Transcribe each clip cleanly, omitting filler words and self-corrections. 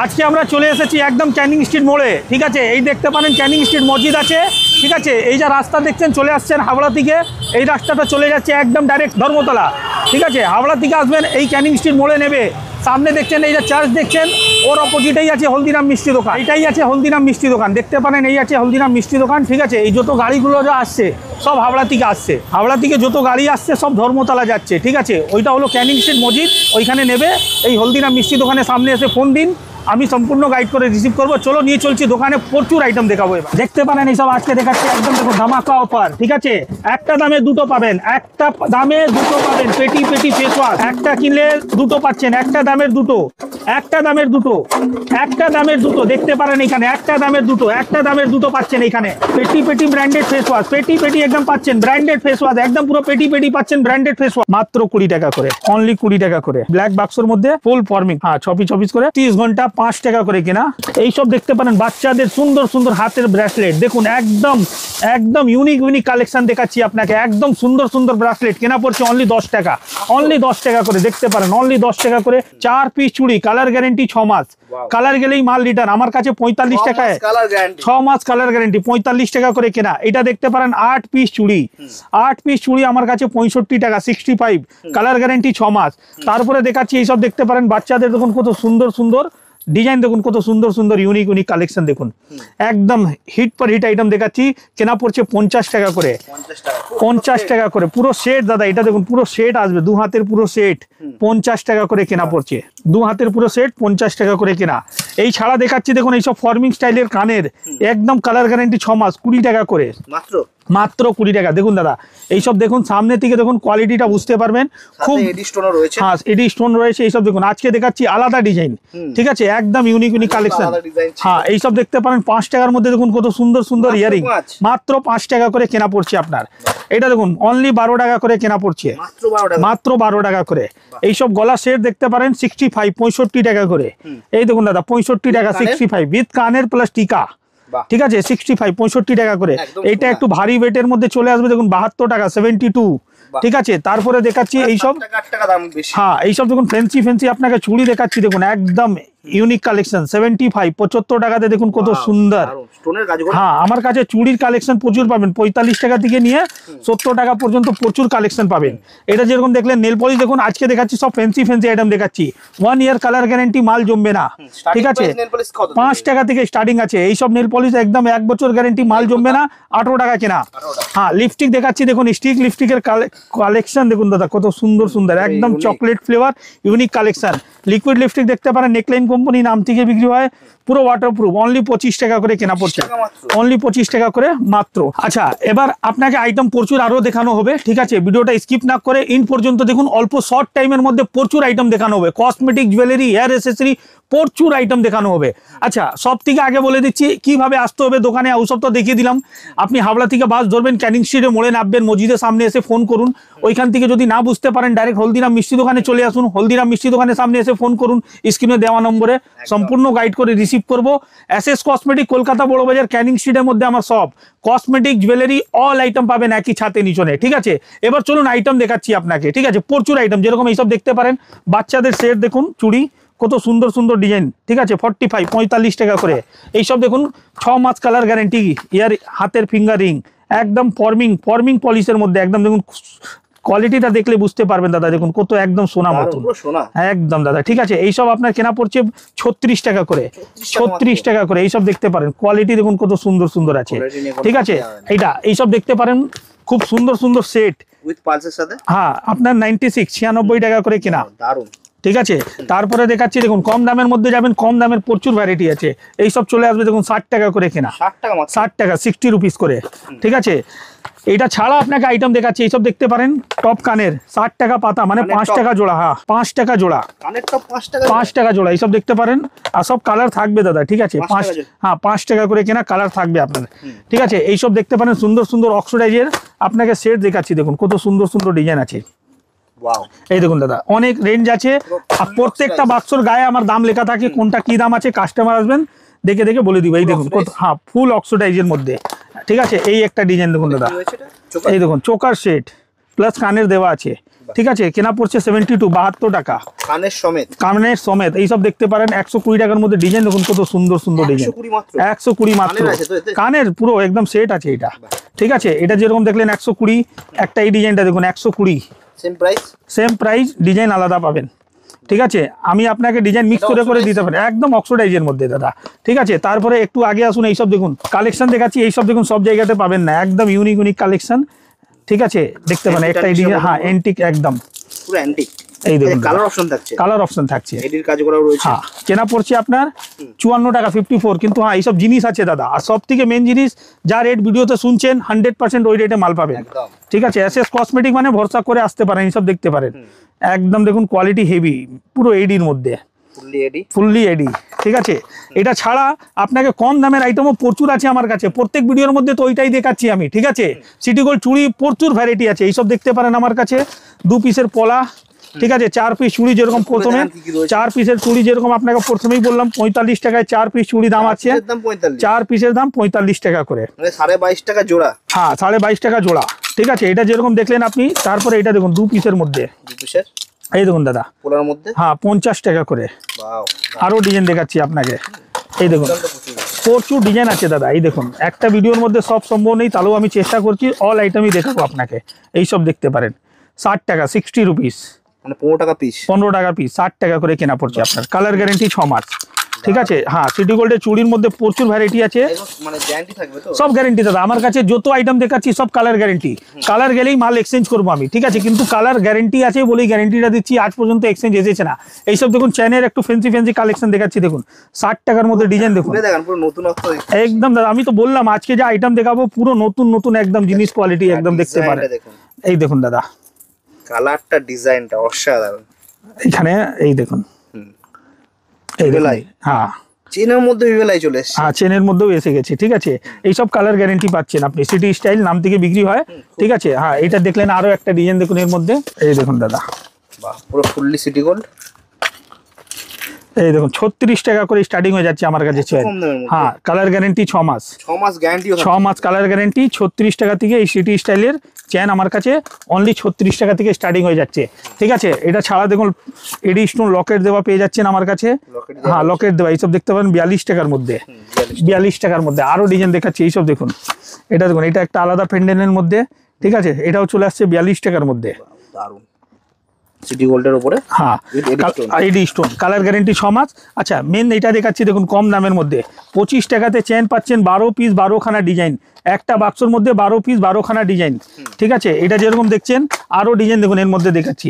আজকে আমরা চলে এসেছি একদম ক্যানিং স্ট্রিট মোড়ে। ঠিক আছে, এই দেখতে পারেন ক্যানিং স্ট্রিট মসজিদ আছে। ঠিক আছে, এই যে রাস্তা দেখছেন চলে আসছেন হাওড়া থেকে, এই রাস্তাটা চলে যাচ্ছে একদম ডাইরেক্ট ধর্মতলা। ঠিক আছে, হাওড়া থেকে আসবেন এই ক্যানিং স্ট্রিট মোড়ে নেবে। সামনে দেখছেন এই যে চার্চ দেখছেন, ওর অপোজিটেই আছে হলদিরাম মিষ্টি দোকান। এটাই আছে হলদিরাম মিষ্টি দোকান, দেখতে পারেন এই আছে হলদিরাম মিষ্টি দোকান। ঠিক আছে, এই যত গাড়িগুলো যা আসছে সব হাওড়া থেকে আসছে, হাওড়া থেকে যত গাড়ি আসছে সব ধর্মতলা যাচ্ছে। ঠিক আছে, ওইটা হলো ক্যানিং স্ট্রিট মসজিদ, ওইখানে নেবে। এই হলদিরাম মিষ্টি দোকানের সামনে এসে ফোন দিন, আমি সম্পূর্ণ গাইড করে রিসিভ করবো। চলো নিয়ে চলছি দোকানে, প্রচুর আইটেম দেখাবো। এবার দেখতে পারেন এইসব আজকে দেখাচ্ছি একদম দেখো ধামাকা অফার। ঠিক আছে, একটা দামে দুটো পাবেন, একটা দামে দুটো পাবেন। পেটি পেটি ফেস ওয়াশ একটা কিনলে দুটো পাচ্ছেন, একটা দামের দুটো, একটা দামের দুটো, একটা দামের দুটো। দেখতে পারেন এখানে একটা দামের দুটো, একটা দামের দুটো পাচ্ছেন এখানে। পেটি পেটি ব্র্যান্ডেড ফেস ওয়াশ, পেটি পেটি একদম পাচ্ছেন ব্র্যান্ডেড ফেস ওয়াশ, একদম পুরো পেটি পেটি পাচ্ছেন ব্র্যান্ডেড ফেস ওয়াশ, মাত্র 20 টাকা করে, অনলি 20 টাকা করে। ব্ল্যাক বাক্সের মধ্যে ফুল ফর্মিং, হ্যাঁ 24 করে, 30 ঘন্টা 5 টাকা করে কেনা। এইসব দেখতে পারেন বাচ্চাদের সুন্দর সুন্দর হাতের ব্রেসলেট, দেখুন একদম একদম ইউনিক ইউনিক কালেকশন দেখাচ্ছি আপনাকে। একদম সুন্দর সুন্দর ব্রেসলেট কেনা পড়ছে অনলি 10 টাকা, অনলি 10 টাকা করে। দেখতে পারেন অনলি 10 টাকা করে। 4 পিস চুড়ি, কালার গ্যারেন্টি 6 মাস, কালার গেলেই মাল রিটার্ন। আমার কাছে 45 টাকায় 6 মাস কালার গ্যারেন্টি, 45 টাকা করে কেনা। এটা দেখতে পারেন 8 পিস চুড়ি, 8 পিস চুড়ি আমার কাছে 65 টাকা, 65, কালার গ্যারেন্টি 6 মাস। তারপরে দেখাচ্ছি এইসব দেখতে পারেন বাচ্চাদের, দেখুন কত সুন্দর সুন্দর ডিজাইন, দেখুন কত সুন্দর সুন্দর ইউনিক ইউনিক কালেকশন। দেখুন একদম হিট পর হিট আইটেম দেখাচ্ছি, কেনা পড়ছে 50 টাকা করে, 50 টাকা করে পুরো সেট। দাদা এটা দেখুন পুরো সেট আসবে, 2 হাতের পুরো সেট 50 টাকা করে কেনা পড়ছে, 2 হাতের পুরো সেট 50 টাকা করে কেনা। এই ছাড়া দেখাচ্ছি দেখুন এইসব ফর্মিং স্টাইলের কানের, একদম কালার গ্যারেন্টি 6 মাস, 20 টাকা করে, মাত্র 20 টাকা। দেখুন দাদা এইসব দেখুন সামনে থেকে দেখুন কোয়ালিটিটা বুঝতে পারবেন, খুব হ্যাঁ এডি স্টোন রয়েছে। এইসব দেখুন আজকে দেখাচ্ছি আলাদা ডিজাইন। ঠিক আছে, একদম ইউনিক ইউনিক কালেকশন। হ্যাঁ এইসব দেখতে পারেন 5 টাকার মধ্যে দেখুন কত সুন্দর সুন্দর ইয়ারিং, মাত্র 5 টাকা করে কেনা পড়ছে আপনার। এটা দেখুন অনলি 12 টাকা করে কেনা পড়ছে, মাত্র 12 টাকা করে। এইসব গলা সেট দেখতে পারেন 65, 65 টাকা করে। এই দেখুন দাদা 65 টাকা, 65 উইথ কানের প্লাস টিকা। ঠিক আছে, 65, 65 টাকা করে। এইটা একটু ভারী ওয়েটের মধ্যে চলে আসবে, দেখুন 72 টাকা, 72। ঠিক আছে, তারপরে দেখাচ্ছি এইসব, হ্যাঁ এইসব দেখুন ফ্যান্সি ফ্যান্সি আপনাকে চুড়ি দেখাচ্ছি, দেখুন একদম ইউনিক কালেকশন। 75, 75 টাকাতে দেখুন কত সুন্দর। হ্যাঁ আমার কাছে চুড়ির কালেকশন প্রচুর পাবেন, 45 টাকা থেকে নিয়ে 70 টাকা পর্যন্ত প্রচুর কালেকশন পাবেন। এটা যেরকম দেখলেন নেল পলিশ, দেখুন আজকে দেখাচ্ছি সব ফ্যান্সি ফ্যান্সি আইটেম দেখাচ্ছি। 1 ইয়ার কালার গ্যারেন্টি, মাল জমবে না। ঠিক আছে, 5 টাকা থেকে স্টার্টিং আছে এইসব নেল পলিশ, একদম 1 বছর গ্যারেন্টি, মাল জমবে না, 18 টাকা কেনা। হ্যাঁ লিপস্টিক দেখাচ্ছি, দেখুন স্টিক লিপস্টিকের কালেকশন দেখুন দাদা কত সুন্দর সুন্দর, একদম chocolate flavour unique collection. Liquid lipstick দেখতে পারেন নেকলাইন কোম্পানি নাম থেকে বিক্রি হয়, পুরো ওয়াটারপ্রুফ, অনলি 25 টাকা করে কেনা পড়ছে, অনলি 25 টাকা করে মাত্র। আচ্ছা এবার আপনাকে আইটেম প্রচুর আরো দেখানো হবে। ঠিক আছে, ভিডিওটা স্কিপ না করে ইন পর্যন্ত দেখুন, অল্প শর্ট টাইমের মধ্যে প্রচুর আইটেম দেখানো হবে। কসমেটিক, জুয়েলারি, হেয়ার অ্যাসেসরি, প্রচুর আইটেম দেখানো হবে। আচ্ছা সব থেকে আগে বলে দিচ্ছি কিভাবে আসতে হবে দোকানে, ওসব তো দেখিয়ে দিলাম। আপনি হাওড়া থেকে বাস ধরবেন, ক্যানিং স্ট্রিটে মোড়ে নামবেন, মসজিদের সামনে এসে ফোন করুন। ওইখান থেকে যদি না বুঝতে পারেন ডাইরেক্ট হলদিরাম মিষ্টি দোকানে চলে আসুন, হলদিরাম মিষ্টি দোকানের সামনে এসে ফোন করুন, স্ক্রিনে দেওয়া নম্বরে সম্পূর্ণ গাইড করে রিসিভ করবো। এসএস কসমেটিক, কলকাতা বড় বাজার, ক্যানিং স্ট্রিটের মধ্যে আমার সব কসমেটিক, জুয়েলারি, অল আইটেম পাবেন একই ছাতে নিচনে। ঠিক আছে, এবার চলুন আইটেম দেখাচ্ছি আপনাকে। ঠিক আছে, প্রচুর আইটেম, যেরকম এইসব দেখতে পারেন বাচ্চাদের সেট, দেখুন চুড়ি কত সুন্দর সুন্দর ডিজাইন। ঠিক আছে, 45, 45 টাকা করে। এইসব দেখুন 6 মাস কালার গ্যারেন্টি, ইয়ার হাতের ফিঙ্গার রিং, একদম ফর্মিং পলিশের মধ্যে, একদম দেখুন কোয়ালিটিটা দেখলে বুঝতে পারবেন দাদা, দেখুন কত একদম সোনা মতন, একদম দাদা। ঠিক আছে, এইসব আপনার কেনা পড়ছে 36 টাকা করে, 36 টাকা করে। এইসব দেখতে পারেন কোয়ালিটি দেখুন কত সুন্দর সুন্দর আছে। ঠিক আছে, এইসব দেখতে পারেন খুব সুন্দর সুন্দর সেট উইথ পালসের সাথে, হ্যাঁ আপনার 96, 96 টাকা করে কেনা। দারুন। ঠিক আছে, তারপরে দেখাচ্ছি দেখুন কম দামের মধ্যে যাবেন, কম দামের প্রচুর ভ্যারাইটি আছে। এইসব চলে আসবে দেখুন 60 টাকা করে কেনা, 60 টাকা, 60 রুপিস করে। ঠিক আছে, এটা ছাড়া আপনাকে আইটেম দেখাচ্ছি, এইসব দেখতে পারেন টপ কানের 60 টাকা পাতা, মানে 5 টাকা জোড়া। হ্যাঁ 5 টাকা জোড়া, 5 টাকা জোড়া। এইসব দেখতে পারেন, আর সব কালার থাকবে দাদা। ঠিক আছে, 5 টাকা করে কেনা, কালার থাকবে আপনার। ঠিক আছে, এইসব দেখতে পারেন সুন্দর সুন্দর অক্সিডাইজের আপনাকে সেট দেখাচ্ছি, দেখুন কত সুন্দর সুন্দর ডিজাইন আছে। এই দেখুন দাদা অনেক রেঞ্জ আছে, আর প্রত্যেকটা বাক্সর গায়ে আমার দাম লেখা থাকে, কোনটা কি দাম আছে কাস্টমার আসবেন দেখে দেখে বলে দিব। এই দেখুন কত, হ্যাঁ ফুল অক্সিডাইজের মধ্যে। ঠিক আছে, এই একটা ডিজাইন দেখুন দাদা, এই দেখুন চোকার সেট, প্লাস কানের দেওয়া আছে, ঠিক আছে, কেনা পড়ছে 72 72 টাকা কানের সমেত। এইসব দেখতে পারেন 120 টাকার মধ্যে। ডিজাইন দেখুন কত সুন্দর সুন্দর ডিজাইন, 120 মাত্র। কানের পুরো একদম সেট আছে এটা, ঠিক আছে। এটা যেরকম দেখলেন 120, একটা এই ডিজাইনটা দেখুন 120, সেম প্রাইস, ডিজাইন আলাদা পাবেন, ঠিক আছে। আমি আপনাকে ডিজাইন মিক্স করে করে দিতে পারি, একদম অক্সিডাইজের মধ্যে দাদা, ঠিক আছে। তারপরে একটু আগে আসুন, এইসব দেখুন কালেকশন দেখাচ্ছি, এইসব দেখুন সব জায়গাতে পাবেন না, একদম ইউনিক ইউনিক কালেকশন, ঠিক আছে। দেখতে পারেন একটা ডিজাইন, হ্যাঁ এন্টিক, একদম পুরো এন্টিক। এই দেখুন কালার অপশন থাকছে, এডির কাজ করা রয়েছে। হ্যাঁ, কেনা পড়ছে আপনার 54 টাকা 54, কিন্তু হ্যাঁ এইসব জিনিস আছে দাদা। আর সব থেকে মেন জিনিস, যা রেট ভিডিওতে শুনছেন 100% ওই রেটে মাল পাবেন, ঠিক আছে। এসএস কসমেটিক মানে ভরসা করে আসতে পারেন, এইসব দেখতে পারেন, একদম দেখুন কোয়ালিটি হেভি, পুরো এডির মধ্যে, ফুললি এডি, ঠিক আছে। এটা ছাড়া আপনাকে কম দামের আইটেমও প্রচুর আছে আমার কাছে, প্রত্যেক ভিডিওর মধ্যে তো ওইটাই দেখাচ্ছি আমি, ঠিক আছে। সিটি গোল্ড চুড়ি প্রচুর ভ্যারাইটি আছে, এইসব দেখতে পারেন আমার কাছে। 2 পিসের পলা, ঠিক আছে, 4 পিস চুড়ি, যেরকম প্রথমে 4 পিসের চুড়ি যেরকম আপনাকে প্রথমেই বললাম 45 টাকায় 4 পিস চুড়ি দাম আছে, 4 পিসের দাম 45 টাকা করে, 22.5 টাকা জোড়া। হ্যাঁ 22.5 টাকা জোড়া, ঠিক আছে। এটা যেরকম দেখলেন আপনি, তারপরে এটা দেখুন 2 পিসের মধ্যে, এই দেখুন দাদা পোলার মধ্যে, হ্যাঁ 50 টাকা করে। আরো ডিজাইন দেখাচ্ছি আপনাকে, এই দেখুন প্রচুর ডিজাইন আছে দাদা। এই দেখুন, একটা ভিডিওর মধ্যে সব সম্ভব নেই, তাহলেও আমি চেষ্টা করছি অল আইটেমই দেখাবো আপনাকে। এইসব দেখতে পারেন 60 টাকা, 60 রুপিস, মানে 15 টাকা পিস, 15 টাকা পিস, 60 টাকা করে কেনা পড়ছে আপনার। কালার গ্যারেন্টি 6 মাস, ঠিক আছে। হ্যাঁ সিটি গোল্ডের চুড়ির মধ্যে প্রচুর ভ্যারাইটি আছে, মানে গ্যারান্টি থাকবে তো, সব গ্যারান্টি দাদা। আমার কাছে যত আইটেম দেখাচ্ছি সব কালার গ্যারান্টি, কালার গেলেই মাল এক্সচেঞ্জ করবো আমি, ঠিক আছে। কিন্তু কালার গ্যারান্টি আছে বলেই গ্যারান্টিটা দিচ্ছি, আজ পর্যন্ত এক্সচেঞ্জ এসেছে না। এইসব দেখুন চেনের একটু ফ্যান্সি ফ্যান্সি কালেকশন দেখাচ্ছি, দেখুন 60 টাকার মধ্যে ডিজাইন দেখুন, একদম দাদা। আমি তো বললাম আজকে যে আইটেম দেখাবো পুরো নতুন নতুন একদম জিনিস, কোয়ালিটি একদম দেখতে পারেন। এই দেখুন দাদা, কালারটা ডিজাইনটা অসাধারণ। এখানে এই দেখুন, এই হ্যাঁ চেনের মধ্যে ভিভেলাই চলে এসেছে, হ্যাঁ চেনের মধ্যেও এসে গেছে, ঠিক আছে। এইসব কালার গ্যারান্টি পাচ্ছেন আপনি, সিটি স্টাইল নাম থেকে বিক্রি হয়, ঠিক আছে। হ্যাঁ এটা দেখলেন, আরো একটা ডিজাইন দেখুন এর মধ্যে, এই দেখুন দাদা, বাহ পুরো ফুললি সিটি গোল্ড। এই দেখুন 36 টাকা করে স্টার্টিং হয়ে যাচ্ছে আমার কাছে চেন। হ্যাঁ কালার গ্যারান্টি 6 মাস, 6 মাস গ্যারান্টি, 6 মাস কালার গ্যারান্টি। 36 টাকা থেকে এই সিটি স্টাইলের চেন আমার কাছে অনলি 36 টাকা থেকে স্টার্টিং হয়ে যাচ্ছে, ঠিক আছে। এটা ছাড়া দেখুন এডি স্টোন লকেট দেওয়া পেয়ে যাচ্ছেন আমার কাছে, হ্যাঁ লকেট দেওয়া, এইসব দেখতে পারেন 42 টাকার মধ্যে, 42 টাকার মধ্যে। আরো ডিজাইন দেখাচ্ছি, এইসব দেখুন, এটা দেখুন, এটা একটা আলাদা পেন্ডেন্টের মধ্যে, ঠিক আছে। এটাও চলে আসছে 42 টাকার মধ্যে, দারুন সিটি গোল্ডের উপরে, হ্যাঁ এডি স্টোন, কালার গ্যারান্টি 6 মাস। আচ্ছা মেন এটা দেখাচ্ছি দেখুন কম দামের মধ্যে, 25 টাকাতে চেন পাচ্ছেন 12 পিস 12 খানা ডিজাইন, একটা বাক্সের মধ্যে 12 পিস 12 খানা ডিজাইন, ঠিক আছে। এটা যেরকম দেখছেন আরো ডিজাইন দেখুন এর মধ্যে দেখাচ্ছি,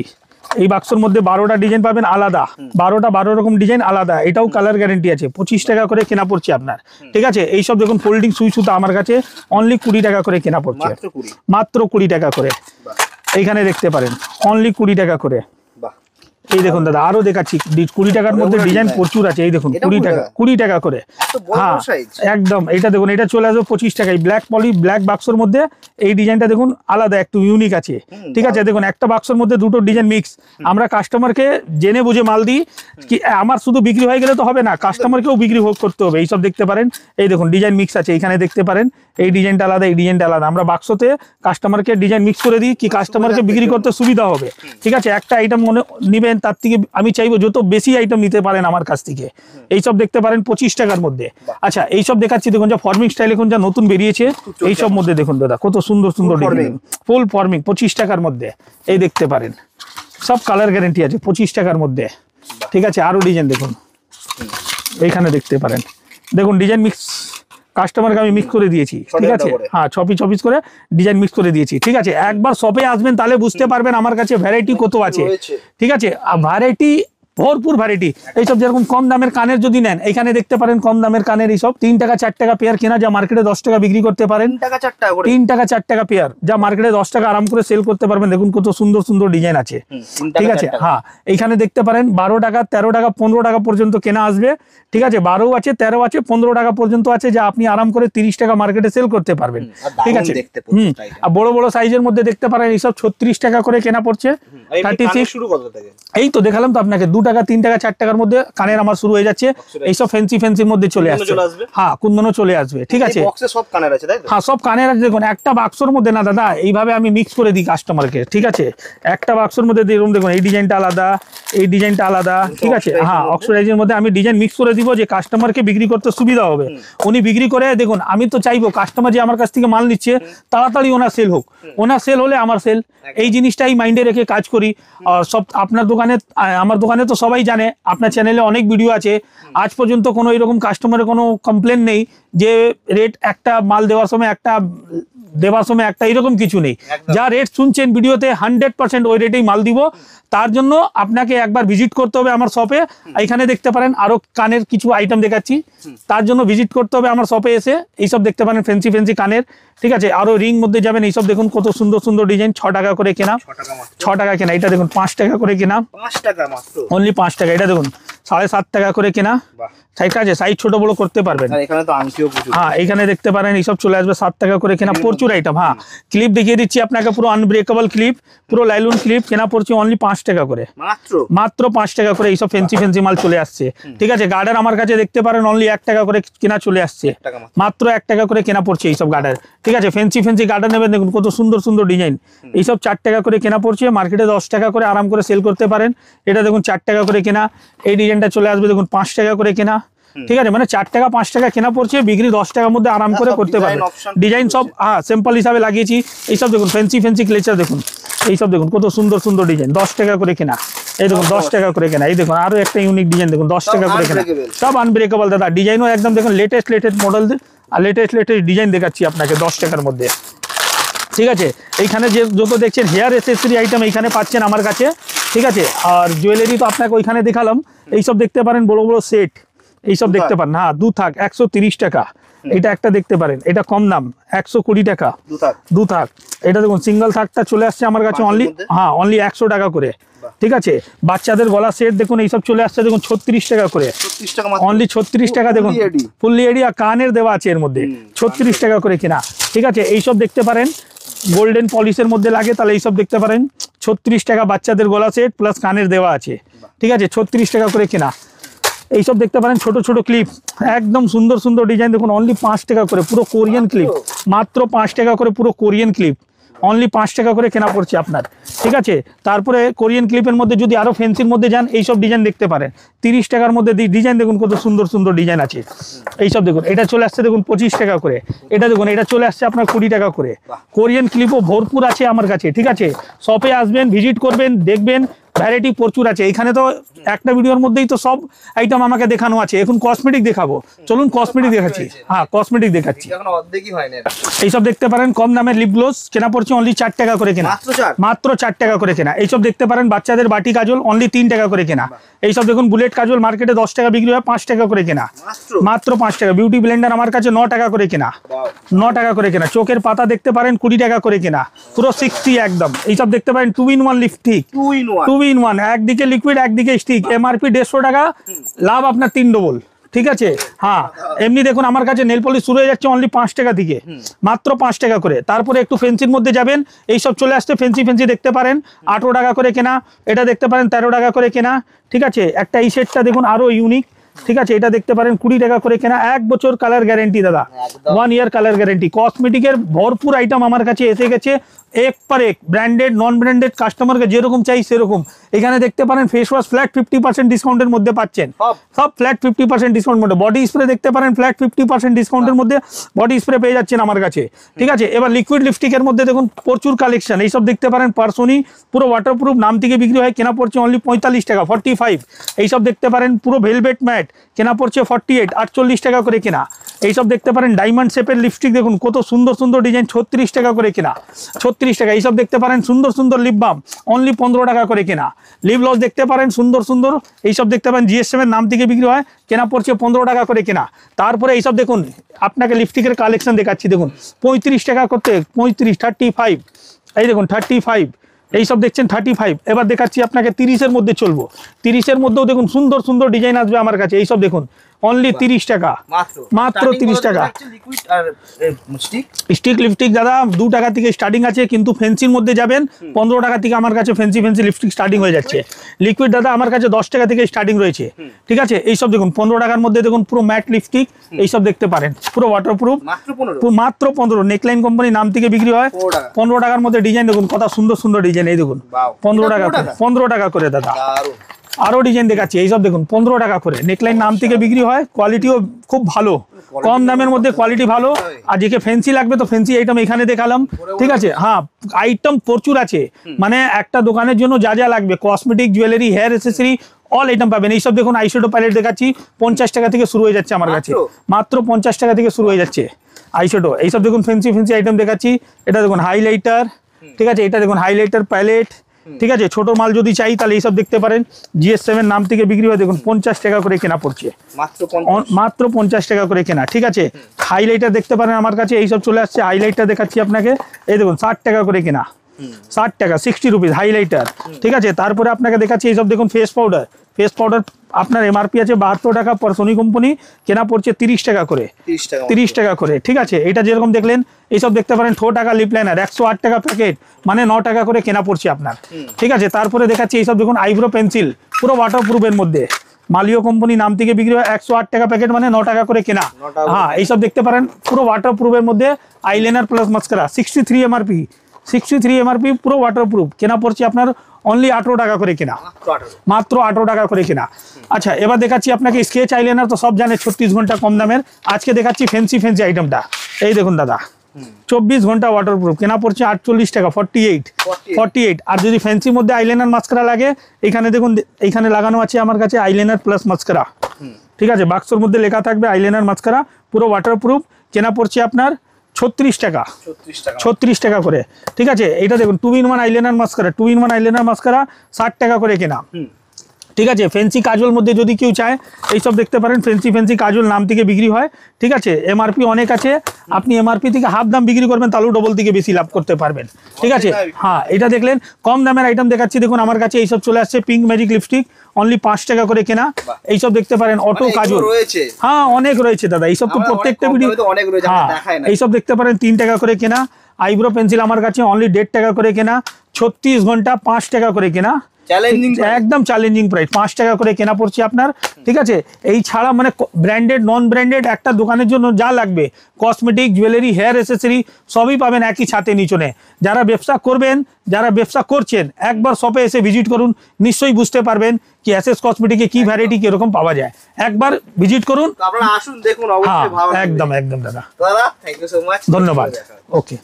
এই বাক্সের মধ্যে 12টা ডিজাইন পাবেন আলাদা, 12টা 12 রকম ডিজাইন আলাদা। এটাও কালার গ্যারান্টি আছে, 25 টাকা করে কেনা পড়ছে আপনার, ঠিক আছে। এইসব দেখুন ফোল্ডিং সুই সুতা আমার কাছে অনলি 20 টাকা করে কেনা পড়ছে, মাত্র 20 টাকা করে। এইখানে দেখতে পারেন অনলি 20 টাকা করে। এই দেখুন দাদা, আরো দেখাচ্ছি 20 টাকার মধ্যে ডিজাইন প্রচুর আছে, এই দেখুন 20 টাকা করে, হ্যাঁ একদম। এটা দেখুন, এটা চলে আসবে 25 টাকায়, ব্ল্যাক পলি ব্ল্যাক বাক্সের মধ্যে। এই ডিজাইনটা দেখুন আলাদা একটু ইউনিক আছে, ঠিক আছে। দেখুন একটা বাক্সের মধ্যে দুটো ডিজাইন মিক্স। আমরা কাস্টমারকে জেনে বুঝে মাল দিই, কি আমার শুধু বিক্রি হয়ে গেলে তো হবে না, কাস্টমারকেও বিক্রি করতে হবে। এইসব দেখতে পারেন, এই দেখুন ডিজাইন মিক্স আছে, এখানে দেখতে পারেন এই ডিজাইনটা আলাদা, এই ডিজাইনটা আলাদা। আমরা বাক্সতে কাস্টমারকে ডিজাইন মিক্স করে দিই, কি কাস্টমারকে বিক্রি করতে সুবিধা হবে, ঠিক আছে। একটা আইটেম মনে নিবেন, তার থেকে আমি চাইবো যত বেশি আইটেম নিতে পারেন আমার কাছ থেকে। এইসব দেখতে পারেন 25 টাকার মধ্যে। আচ্ছা এইসব দেখাচ্ছি দেখুন, যা ফর্মিং স্টাইল এখন যা নতুন বেরিয়েছে, এইসব মধ্যে দেখুন দাদা কত সুন্দর সুন্দর ডিজাইন, ফুল ফর্মিং 25 টাকার মধ্যে। এই দেখতে পারেন সব কালার গ্যারান্টি আছে 25 টাকার মধ্যে, ঠিক আছে। আরো ডিজাইন দেখুন, এইখানে দেখতে পারেন, দেখুন ডিজাইন মিক্স কাস্টমারকে আমি মিক্স করে দিয়েছি, ঠিক আছে। হ্যাঁ 6 পিস করে ডিজাইন মিক্স করে দিয়েছি, ঠিক আছে। একবার শপে আসবেন তাহলে বুঝতে পারবেন আমার কাছে ভ্যারাইটি কত আছে, ঠিক আছে। ভ্যারাইটি ভরপুর ভ্যারাইটি। এইসব যেরকম কম দামের কানের যদি নেন, এখানে দেখতে পারেন কম দামের কানের এইসব 3 টাকা 4 টাকা পেয়ার কেনা, যা মার্কেটে 10 টাকা বিক্রি করতে পারেন, 3 টাকা 4 টাকা পেয়ার, যা মার্কেটে 10 টাকা আরাম করে সেল করতে পারবেন। দেখুন কত সুন্দর সুন্দর ডিজাইন আছে, ঠিক আছে। হ্যাঁ এইখানে দেখতে পারেন 12 টাকা 13 টাকা 15 টাকা পর্যন্ত কেনা আসবে, ঠিক আছে। 12 আছে 13 আছে 15 টাকা পর্যন্ত আছে, যা আপনি আরাম করে 30 টাকা মার্কেটে সেল করতে পারবেন, ঠিক আছে। আর বড় বড় সাইজের মধ্যে দেখতে পারেন এইসব 36 টাকা করে কেনা পড়ছে, 36 শুরু কত থেকে। এই তো দেখালাম তো আপনাকে, 2 টাকা 3 টাকা 4 টাকার মধ্যে কানের আমার শুরু হয়ে যাচ্ছে। এইসব ফ্যান্সির মধ্যে চলে আসছে। হ্যাঁ, কুন্দনও চলে আসবে। ঠিক আছে, সব কানের আছে তাই তো? হ্যাঁ, সব কানের আছে। দেখুন একটা বাক্সর মধ্যে না দাদা, এইভাবে আমি মিক্স করে দিই কাস্টমারকে। ঠিক আছে, একটা বাক্সর মধ্যে দেখুন, এই ডিজাইনটা আলাদা, এই ডিজাইনটা আলাদা। ঠিক আছে, হ্যাঁ, অক্সিডাইজের মধ্যে আমি ডিজাইন মিক্স করে দিব, যে কাস্টমারকে বিক্রি করতে সুবিধা হবে। উনি বিক্রি করে, দেখুন আমি তো চাইবো কাস্টমার যে আমার কাছ থেকে মাল নিচ্ছে তাড়াতাড়ি ওনার সেল হোক, ওনার সেল হলে আমার সেল। এই জিনিসটাই মাইন্ডে রেখে কাজ করি। সব আপনার দোকানে, আমার দোকানে তো সবাই জানে, আপনার চ্যানেলে অনেক ভিডিও আছে। আজ পর্যন্ত কোনো এরকম কাস্টমারের কোনো কমপ্লেন নেই যে রেট একটা মাল দেওয়ার সময় একটা এরকম কিছু নেই। যা রেট শুনছেন ভিডিওতে 100% ওই রেটেই মাল দিব। তার জন্য আপনাকে একবার ভিজিট করতে হবে আমার শপে। এখানে দেখতে পারেন আরো কানের কিছু আইটেম দেখাচ্ছি, তার জন্য ভিজিট করতে হবে আমার শপে এসে। এইসব দেখতে পারেন ফ্যান্সি কানের। ঠিক আছে, আরো রিং মধ্যে যাবেন, এইসব দেখুন কত সুন্দর সুন্দর ডিজাইন। 6 টাকা করে কেনা, 6 টাকা কেনা। এটা দেখুন 5 টাকা করে কেনা, 5 টাকা মাত্র, অনলি 5 টাকা। এটা দেখুন 7.5 টাকা করে কেনা। ঠিক আছে, সাইজ ছোট বড় করতে পারবেন। এখানে তো আংটিও প্রচুর। হ্যাঁ, এখানে দেখতে পারেন এইসব চলে আসবে 7 টাকা করে কেনা, প্রচুর আইটেম। হ্যাঁ, ক্লিপ দেখিয়ে দিচ্ছি আপনাকে, পুরো আনব্রেকেবল ক্লিপ, পুরো লাইলুন ক্লিপ কেনা পড়ছে অনলি 5 টাকা করে, মাত্র 5 টাকা করে। এইসব ফ্যান্সি মাল চলে আসছে। ঠিক আছে, গার্ডার আমার কাছে দেখতে পারেন অনলি 1 টাকা করে কেনা চলে আসছে, মাত্র 1 টাকা করে কেনা পড়ছে এইসব গার্ডার। ঠিক আছে, ফ্যান্সি গার্ডার নেবেন, দেখুন কত সুন্দর সুন্দর ডিজাইন। এইসব 4 টাকা করে কেনা পড়ছে, মার্কেটে 10 টাকা করে আরাম করে সেল করতে পারেন। এটা দেখুন 4 টাকা করে কেনা। এই ডিজাইনটা চলে আসবে দেখুন 5 টাকা করে কেনা। ঠিক আছে, মানে 4 টাকা 5 টাকা কেনা পড়ছে, বিক্রি 10 টাকার মধ্যে আরাম করে করতে পারবেন। ডিজাইন সব হ্যাঁ স্যাম্পল হিসাবে লাগিয়েছি। এইসব দেখুন ফ্যান্সি ক্লেচার দেখুন, এইসব দেখুন কত সুন্দর সুন্দর ডিজাইন, 10 টাকা করে কেনা। এই দেখুন 10 টাকা করে কেনা। এই দেখুন আরো একটা ইউনিক ডিজাইন দেখুন, 10 টাকা করে কেনা, সব আনব্রেকেবল দাদা। ডিজাইনও একদম দেখুন লেটেস্ট মডেল আর লেটেস্ট ডিজাইন দেখাচ্ছি আপনাকে 10 টাকার মধ্যে। ঠিক আছে, এইখানে যে যত দেখছেন হেয়ার এসেসরি আইটেম এইখানে পাচ্ছেন আমার কাছে। ঠিক আছে, আর জুয়েলারি তো আপনাকে ওইখানে দেখালাম। এইসব দেখতে পারেন বড় বড় সেট, এইসব দেখতে পারেন। হ্যাঁ, 2 থাক 130 টাকা। এটা একটা দেখতে পারেন, এটা কম দাম 120 টাকা 2 থাক। এটা দেখুন সিঙ্গেল থাকটা চলে আসছে আমার কাছে অনলি, হ্যাঁ অনলি 100 টাকা করে। ঠিক আছে, বাচ্চাদের গলা সেট দেখুন এইসব চলে আসছে দেখুন 36 টাকা করে, অনলি 36 টাকা। দেখুন ফুললি এডি আর কানের দেওয়া আছে এর মধ্যে, 36 টাকা করে কেনা। ঠিক আছে, এইসব দেখতে পারেন গোল্ডেন পলিশের মধ্যে লাগে, তাহলে এইসব দেখতে পারেন 36 টাকা। বাচ্চাদের গলা সেট প্লাস কানের দেওয়া আছে। ঠিক আছে, 36 টাকা করে কেনা। এইসব দেখতে পারেন ছোট ছোট ক্লিপ, একদম সুন্দর সুন্দর ডিজাইন দেখুন অনলি 5 টাকা করে, পুরো কোরিয়ান ক্লিপ, মাত্র 5 টাকা করে পুরো কোরিয়ান ক্লিপ, অনলি 5 টাকা করে কেনা পড়ছে আপনার। ঠিক আছে, তারপরে কোরিয়ান ক্লিপের মধ্যে যদি আরো ফ্যান্সির মধ্যে যান, এইসব ডিজাইন দেখতে পারেন 30 টাকার মধ্যে। ডিজাইন দেখুন কত সুন্দর সুন্দর ডিজাইন আছে। এইসব দেখুন, এটা চলে আসছে দেখুন 25 টাকা করে। এটা দেখুন, এটা চলে আসছে আপনার 20 টাকা করে। কোরিয়ান ক্লিপও ভরপুর আছে আমার কাছে। ঠিক আছে, শপে আসবেন, ভিজিট করবেন, দেখবেন ভ্যারাইটি প্রচুর আছে। এখানে তো একটা ভিডিওর মধ্যেই তো সব আইটেম আমাকে দেখানো আছে। এখন কসমেটিক দেখাবো, চলুন কসমেটিক দেখাচ্ছি। হ্যাঁ, কসমেটিক দেখাচ্ছি। এইসব দেখতে পারেন কম দামের লিপ গ্লোস কেনা পড়ছে অনলি 4 টাকা করে কেনা, মাত্র 4 টাকা করে কেনা। এইসব দেখতে পারেন বাচ্চাদের বাটি কাজল অনলি 3 টাকা করে কেনা। এইসব দেখুন বুলেট কাজল মার্কেটে 10 টাকা বিক্রি হয়, 5 টাকা করে কেনা, মাত্র 5 টাকা। বিউটি ব্লেন্ডার আমার কাছে 9 টাকা করে কেনা, 9 টাকা করে কেনা। চোখের পাতা দেখতে পারেন 20 টাকা করে কেনা, পুরো 60 একদম। এইসব দেখতে পারেন 2-in-1 লিপস্টিক, 2-in-1, একদিকে লিকুইড একদিকে স্টিক, এমআরপি 150 টাকা, লাভ আপনার 3 ডবল। ঠিক আছে, হ্যাঁ এমনি দেখুন আমার কাছে নেল পলিশ শুরু হয়ে যাচ্ছে অনলি 5 টাকা থেকে, মাত্র 5 টাকা করে। তারপরে একটু ফেন্সির মধ্যে যাবেন, এইসব চলে আসছে ফেন্সি দেখতে পারেন 18 টাকা করে কেনা। এটা দেখতে পারেন 13 টাকা করে কেনা। ঠিক আছে, একটা এই সেটটা দেখুন আরো ইউনিক। ঠিক আছে, এটা দেখতে পারেন 20 টাকা করে কেনা, 1 বছর কালার গ্যারেন্টি দাদা, 1 ইয়ার কালার গ্যারেন্টি। কসমেটিকের ভরপুর আইটেম আমার কাছে এসে গেছে, এক পর এক, ব্র্যান্ডেড নন ব্র্যান্ডেড, কাস্টমারকে যেরকম চাই সেরকম। এখানে দেখতে পারেন ফেস ওয়াশ ফ্ল্যাট 50% ডিসকাউন্টের মধ্যে পাচ্ছেন, সব ফ্ল্যাট 50% ডিসকাউন্ট মধ্যে। বডি স্প্রে দেখতে পারেন ফ্ল্যাট 50% ডিসকাউন্টের মধ্যে বডি স্প্রে পেয়ে যাচ্ছেন আমার কাছে। ঠিক আছে, এবার লিকুইড লিপস্টিকের মধ্যে দেখুন প্রচুর কালেকশন। এইসব দেখতে পারেন পার্সোনি, পুরো ওয়াটারপ্রুফ, নাম থেকে বিক্রি হয়, কেনা পড়ছে অনলি 45 টাকা, 45। এইসব দেখতে পারেন পুরো ভেলভেট ম্যাট, কেনা পড়ছে 48, 48 টাকা করে কেনা। এইসব দেখতে পারেন ডায়মন্ড শেপের লিপস্টিক দেখুন কত সুন্দর সুন্দর ডিজাইন, 36 টাকা করে কেনা, 36 টাকা। এইসব দেখতে পারেন সুন্দর সুন্দর লিপ বাম অনলি 15 টাকা করে কেনা। লিপ গ্লস দেখতে পারেন সুন্দর সুন্দর, এইসব দেখতে পারেন জিএসএম এর নাম থেকে বিক্রি হয়, কেনা পড়ছে 15 টাকা করে কেনা। তারপরে এইসব দেখুন আপনাকে লিপস্টিকের কালেকশন দেখাচ্ছি, দেখুন 35 টাকা করতে 35, 35, এই দেখুন 35, এইসব দেখছেন 35। এবার দেখাচ্ছি আপনাকে 30-এর মধ্যে চলবো, 30-এর মধ্যেও দেখুন সুন্দর সুন্দর ডিজাইন আসবে আমার কাছে। এইসব দেখুন অনলি 30 টাকা, মাত্র 30 টাকা। লিকুইড আর স্টিক লিপস্টিক দাদা 2 টাকা থেকে স্টার্টিং আছে, কিন্তু ফেন্সির মধ্যে যাবেন 15 টাকা থেকে আমার কাছে ফেন্সি লিপস্টিক স্টার্টিং হয়ে যাচ্ছে। লিকুইড দাদা আমার কাছে 10 টাকা থেকে স্টার্টিং রয়েছে, ঠিক আছে। এইসব দেখুন 15 টাকার মধ্যে দেখুন পুরো ম্যাট লিপস্টিক, এইসব দেখতে পারেন পুরো ওয়াটারপ্রুফ, মাত্র 15। নেকলাইন কোম্পানি নাম থেকে বিক্রি হয় 15 টাকার মধ্যে। ডিজাইন দেখুন কত সুন্দর সুন্দর ডিজাইন, এই দেখুন 15 টাকা, 15 টাকা করে দাদা। আরো ডিজাইন দেখাচ্ছি, এইসব দেখুন 15 টাকা করে। নেকলাইন নাম থেকে বিক্রি হয়, কোয়ালিটিও খুব ভালো, কম দামের মধ্যে কোয়ালিটি ভালো। আর যেকে ফ্যান্সি লাগবে তো ফ্যান্সি আইটেম এখানে দেখালাম, ঠিক আছে। হ্যাঁ আইটেম প্রচুর আছে, মানে একটা দোকানের জন্য যা যা লাগবে cosmetic, jewellery, hair accessory all item পাবেন। এইসব দেখুন আইশ্যাডো প্যালেট দেখাচ্ছি 50 টাকা থেকে শুরু হয়ে যাচ্ছে আমার কাছে, মাত্র 50 টাকা থেকে শুরু হয়ে যাচ্ছে আইশ্যাডো। এইসব দেখুন ফ্যান্সি আইটেম দেখাচ্ছি। এটা দেখুন হাইলাইটার, ঠিক আছে। এটা দেখুন হাইলাইটার প্যালেট, ঠিক আছে। ছোট মাল যদি চাই তাহলে এইসব দেখতে পারেন। GS7 নাম থেকে বিক্রি হয়, দেখুন 50 টাকা করে কেনা পড়ছে, মাত্র 50 টাকা করে কেনা, ঠিক আছে। হাইলাইটার দেখতে পারেন আমার কাছে, এইসব চলে আসছে। হাইলাইটার দেখাচ্ছি আপনাকে, এই দেখুন 60 টাকা করে কেনা, 60 টাকা 60 রুপিস হাইলাইটার, ঠিক আছে। তারপরে আপনাকে দেখাচ্ছি এইসব দেখুন ফেস পাউডার আপনার এমআরপি আছে 72 টাকা, পর সোনি কোম্পানি কেনা পড়ছে 30 টাকা করে, 30 টাকা করে, ঠিক আছে। এটা যেরকম দেখলেন এইসব দেখতে পারেন। ঠো টাকা লিপ লাইনার 108 টাকা প্যাকেট, মানে 9 টাকা করে কেনা পড়ছে আপনার, ঠিক আছে। তারপরে দেখাচ্ছি এইসব দেখুন আইব্রো পেন্সিল পুরো ওয়াটারপ্রুফের মধ্যে, মালিও কোম্পানি নাম থেকে বিক্রি হয় 108 টাকা প্যাকেট, মানে 9 টাকা করে কেনা। হ্যাঁ এইসব দেখতে পারেন পুরো ওয়াটারপ্রুফের মধ্যে। Eyeliner plus mascara 63 MRP, 63 MRP পুরো ওয়াটারপ্রুফ, কেনা পড়ছে আপনার অনলি 18 টাকা করে কেনা, মাত্র 18 টাকা করে কেনা। আচ্ছা এবার দেখাচ্ছি আপনাকে স্কেচ আইলাইনার, তো সব জানে 36 ঘন্টা কম দামের। আজকে দেখাচ্ছি ফ্যান্সি আইটেমটা, এই দেখুন দাদা 24 ঘন্টা ওয়াটারপ্রুফ, কেনা পড়ছে 48 টাকা, 48। আর যদি ফ্যান্সির মধ্যে আইলাইনার মাস্কারা লাগে, এখানে দেখুন এইখানে লাগানো আছে আমার কাছে আইলাইনার প্লাস মাস্কারা, ঠিক আছে। বাক্সর মধ্যে লেখা থাকবে আইলাইনার মাস্কারা, পুরো ওয়াটারপ্রুফ, কেনা পড়ছে আপনার 36 টাকা করে, ঠিক আছে। এইটা দেখুন 2-in-1 আইলাইনার মাস্কারা 60 টাকা করে কেনা, ঠিক আছে। ফ্যান্সি কাজল মধ্যে যদি কেউ চায় এইসব দেখতে পারেন। ফ্যান্সি কাজল নাম থেকে বিক্রি হয়, ঠিক আছে। এমআরপি অনেক আছে, আপনি এমআরপি থেকে হাফ দাম বিক্রি করবেন তাহলেও ডবল থেকে বেশি লাভ করতে পারবেন, ঠিক আছে। হ্যাঁ এটা দেখলেন কম দামের আইটেম দেখাচ্ছি, দেখুন আমার কাছে এইসব চলে আসছে। পিঙ্ক ম্যাজিক লিপস্টিক অনলি 5 টাকা করে কেনা, এইসব দেখতে পারেন। অটো কাজল, হ্যাঁ অনেক রয়েছে দাদা, এইসব তো প্রত্যেকটা ভিডিও, হ্যাঁ এইসব দেখতে পারেন 3 টাকা করে কেনা। আইব্রো পেন্সিল আমার কাছে অনলি 1.5 টাকা করে কেনা, 36 ঘন্টা 5 টাকা করে কেনা, একদম চ্যালেঞ্জিং প্রাইস, 5 টাকা করে কেনা পড়ছে আপনার, ঠিক আছে। এই ছাড়া মানে ব্র্যান্ডেড নন ব্র্যান্ডেড একটা দোকানের জন্য যা লাগবে কসমেটিক, জুয়েলারি, হেয়ার অ্যাক্সেসরি সবই পাবেন একই ছাতে নিচনে। যারা ব্যবসা করবেন, যারা ব্যবসা করছেন, একবার শপে এসে ভিজিট করুন, নিশ্চয়ই বুঝতে পারবেন কি এসএস কসমেটিকে কি ভ্যারাইটি কিরকম পাওয়া যায়। একবার ভিজিট করুন, আপনারা আসুন দেখুন, অবশ্যই ভালো লাগবে। একদম দাদা, থ্যাংক ইউ সো মাচ, ধন্যবাদ, ওকে।